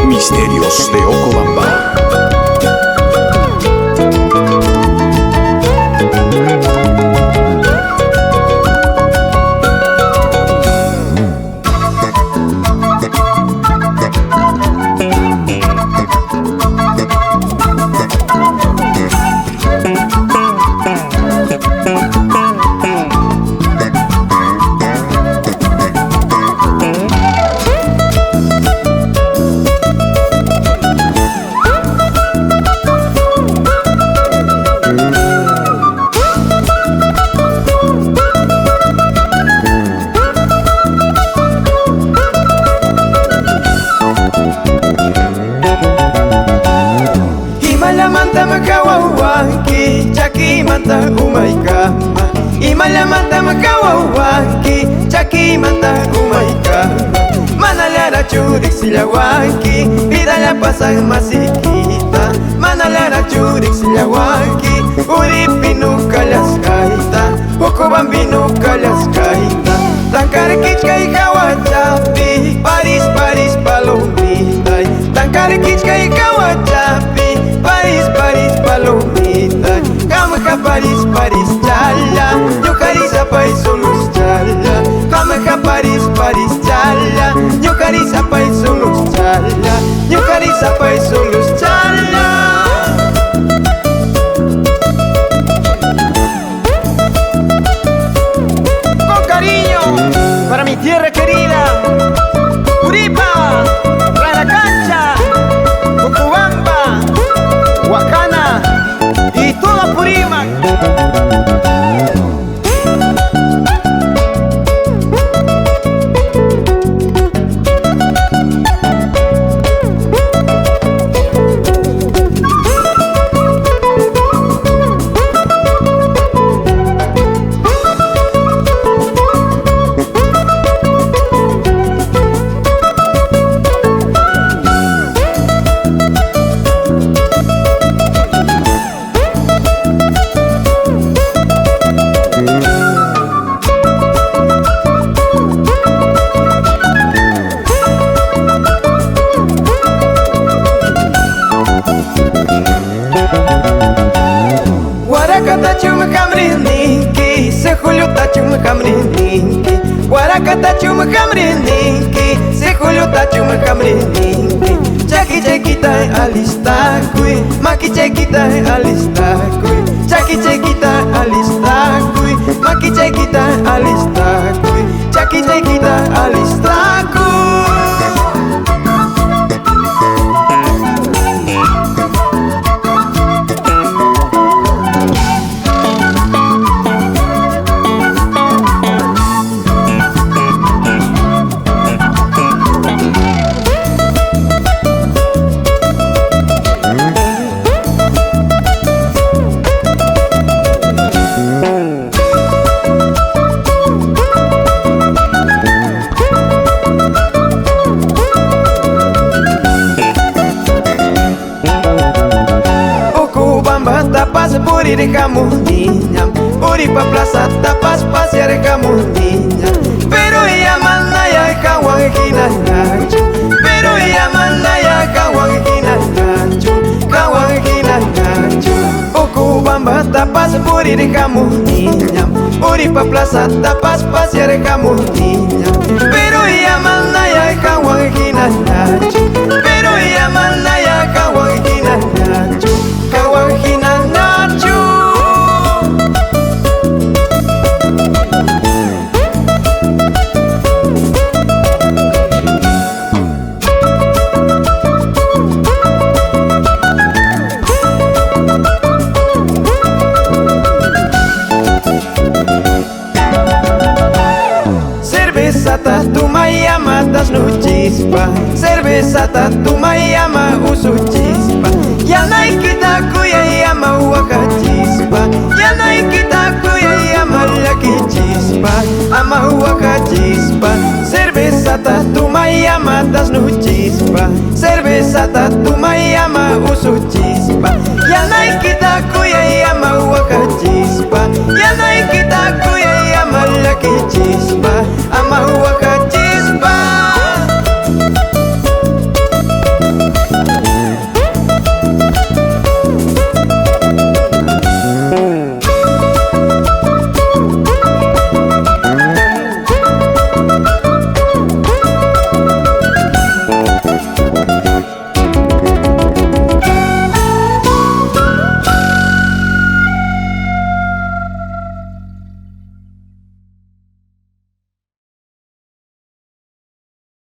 Misterios de Ocobamba. Manta makawawanki chaki manta umaykama Imalla manta makawawanki chaki manta umaykama Mana lara churik sillawanki Vidala pasan masiquita Mana lara churik sillawanki Uripi nuka laskaita Ocobambi nuka laskaita Tankar kichkay kawachapi Paris Paris palomita Tankar kichkay kawachapi Paris, Paris, palomita Kamaha Paris, Paris, chala Yukarisa pay sulus chala Kamaha Paris, Paris, chala Yukarisa pay sulus chala Yukarisa pay sulus chala Con cariño para mi tierra querida Uripa, Raracancha, Ocobamba, Huacana y todo Apurímac. Guaracatachum kamrininki, se Julio tachum kamrininki. Guaracatachum kamrininki, se Julio tachum kamrininki. Chaki chequita alistakui, maki chequita alistakui. Chaki chequita alistakui, maki chequita alistakui. Chaki chequita alistakui. Tapas puri kamuninya, Uripa plaza tapas pasear kamuninya. Pero ella manda ya kawan nacho, pero ella manda ya kawan nacho, kawan nacho. Ocobamba tapas puri kamuninya, Uripa plaza tapas pasear kamuninya. Pero ella manda ya kawan nacho, pero ella manda ya kawan nacho. Kawangina nacho. Cerveza tatuma llama das no chispa. Cerveza tatuma llama usu chispa. Ya naik kita kuya llama waka chispa. Ya naik kita kuya llama laki chispa. Ama waka chispa. Cerveza tatuma llama das no chispa. Cerveza tatuma llama usu chispa. Ya naik kita kuya llama waka chispa. Ya naik kita kuya llama laki chispa.